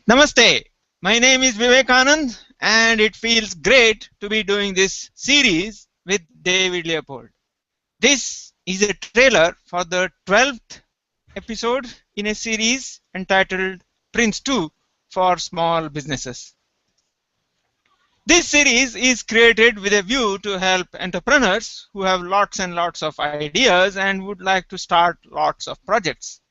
Namaste. My name is Vivekanand, and it feels great to be doing this series with David Leopold. This is a trailer for the 12th episode in a series entitled Prince2 for Small Businesses. This series is created with a view to help entrepreneurs who have lots and lots of ideas and would like to start lots of projects.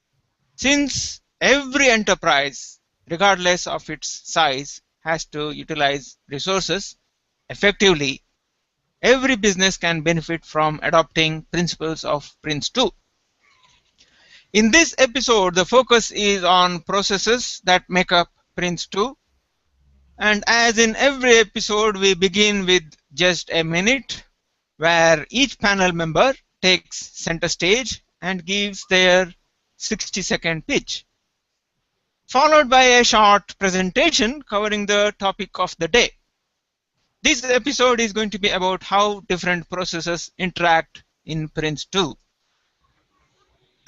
Since every enterprise, regardless of its size, has to utilize resources effectively, every business can benefit from adopting principles of Prince2. In this episode, the focus is on processes that make up Prince2. And as in every episode, we begin with just a minute where each panel member takes center stage and gives their 60-second pitch, followed by a short presentation covering the topic of the day. This episode is going to be about how different processes interact in Prince2.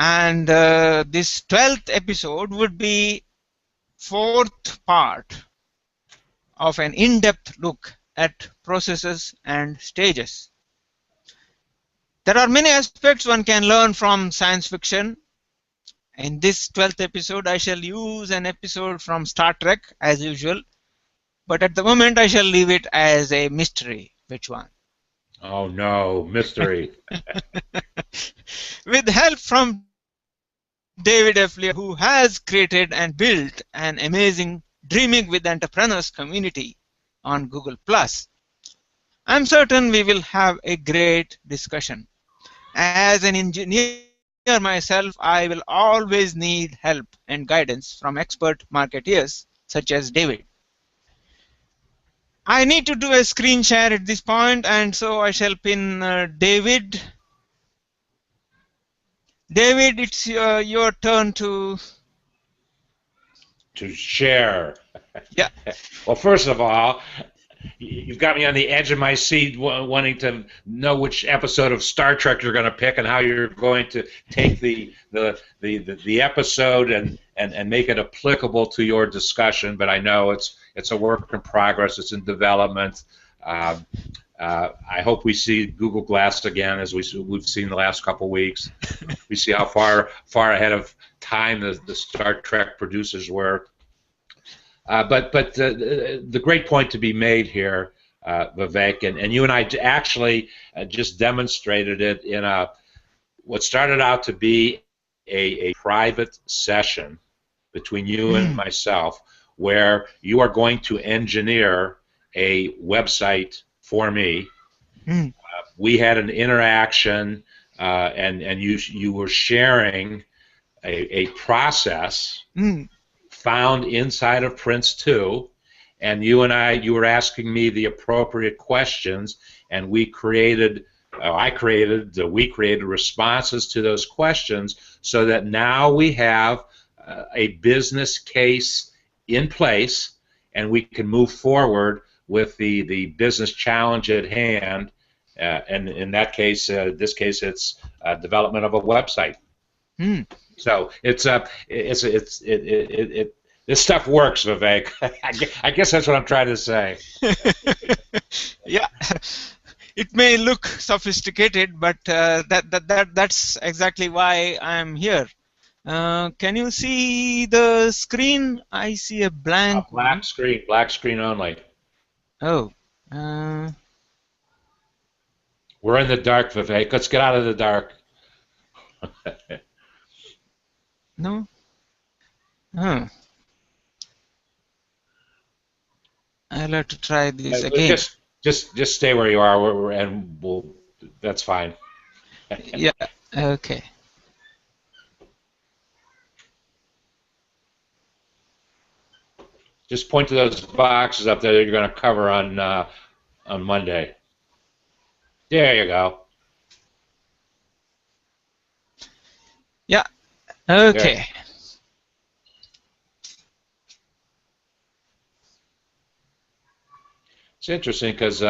And this 12th episode would be fourth part of an in-depth look at processes and stages. There are many aspects one can learn from science fiction. In this 12th episode, I shall use an episode from Star Trek as usual, but at the moment I shall leave it as a mystery. Which one? Oh no, mystery. With help from David F Leopold, who has created and built an amazing Dreaming with Entrepreneurs community on Google+. I'm certain we will have a great discussion. As an engineer myself, I will always need help and guidance from expert marketeers such as David. I need to do a screen share at this point, and so I shall pin David. David, it's your turn to share. Yeah. Well, first of all, you've got me on the edge of my seat wanting to know which episode of Star Trek you're going to pick and how you're going to take the episode and make it applicable to your discussion. But I know it's a work in progress. It's in development. I hope we see Google Glass again, as we've seen the last couple weeks. We see how far ahead of time the Star Trek producers were. But the great point to be made here, Vivek, and you and I actually just demonstrated it in what started out to be a private session between you and myself, where you are going to engineer a website for me. We had an interaction, and you were sharing a process found inside of Prince2, and you were asking me the appropriate questions, and we created responses to those questions, so that now we have a business case in place, and we can move forward with the business challenge at hand. And in that case, this case, it's development of a website. So this stuff works, Vivek. I guess that's what I'm trying to say. Yeah, it may look sophisticated, but that's exactly why I'm here. Can you see the screen? I see a blank. Black screen only. Oh. We're in the dark, Vivek. Let's get out of the dark. No? Huh. I'll have to try this again. Just stay where you are, and that's fine. Yeah, okay. Just point to those boxes up there that you're going to cover on Monday. There you go. Yeah, okay. There. It's interesting because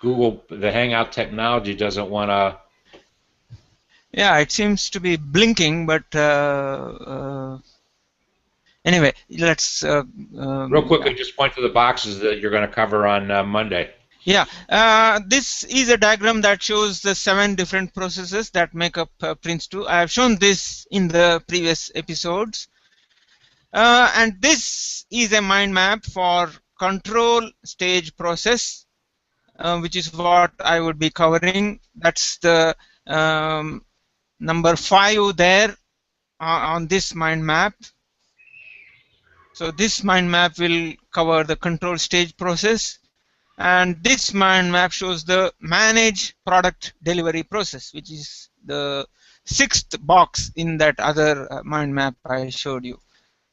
Google, the Hangout technology, doesn't want to. Yeah, it seems to be blinking, but Anyway, let's Real quickly, just point to the boxes that you're going to cover on Monday. yeah, this is a diagram that shows the 7 different processes that make up Prince2. I have shown this in the previous episodes. And this is a mind map for control stage process, which is what I would be covering. That's the number 5 there on this mind map. So this mind map will cover the control stage process. And this mind map shows the manage product delivery process, which is the 6th box in that other mind map I showed you.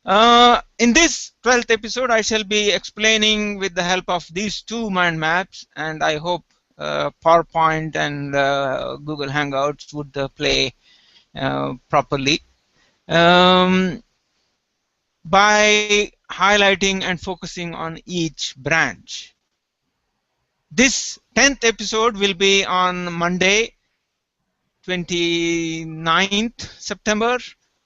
In this 12th episode, I shall be explaining with the help of these 2 mind maps, and I hope PowerPoint and Google Hangouts would play properly. By highlighting and focusing on each branch. This 10th episode will be on Monday, 29th September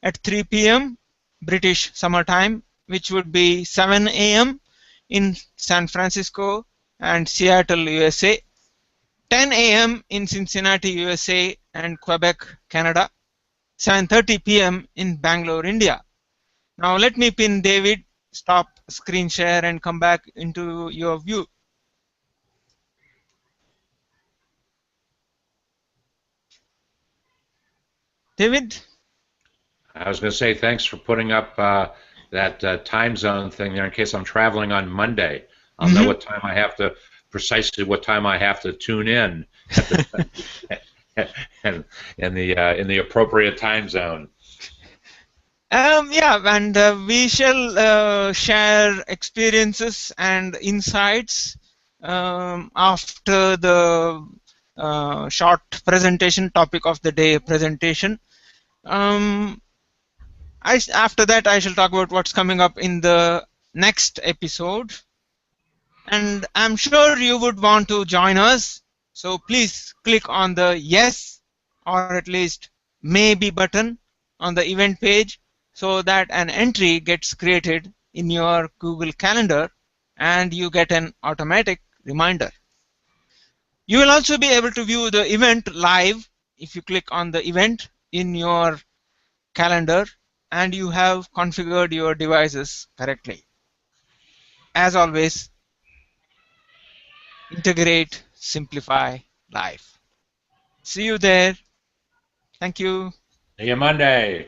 at 3 p.m. British Summer Time, which would be 7 a.m. in San Francisco and Seattle, USA, 10 a.m. in Cincinnati, USA and Quebec, Canada, 7:30 p.m. in Bangalore, India. Now let me pin David, stop screen share and come back into your view. David? I was going to say thanks for putting up that time zone thing there in case I'm traveling on Monday. I'll know what time I have to, precisely what time I have to tune in at the, and in the appropriate time zone. Yeah, and we shall share experiences and insights after the short presentation, topic of the day presentation. After that, I shall talk about what's coming up in the next episode. And I'm sure you would want to join us. So please click on the yes or at least maybe button on the event page so that an entry gets created in your Google Calendar and you get an automatic reminder. You will also be able to view the event live if you click on the event in your calendar and you have configured your devices correctly. As always, integrate, simplify life. See you there. Thank you. See you Monday.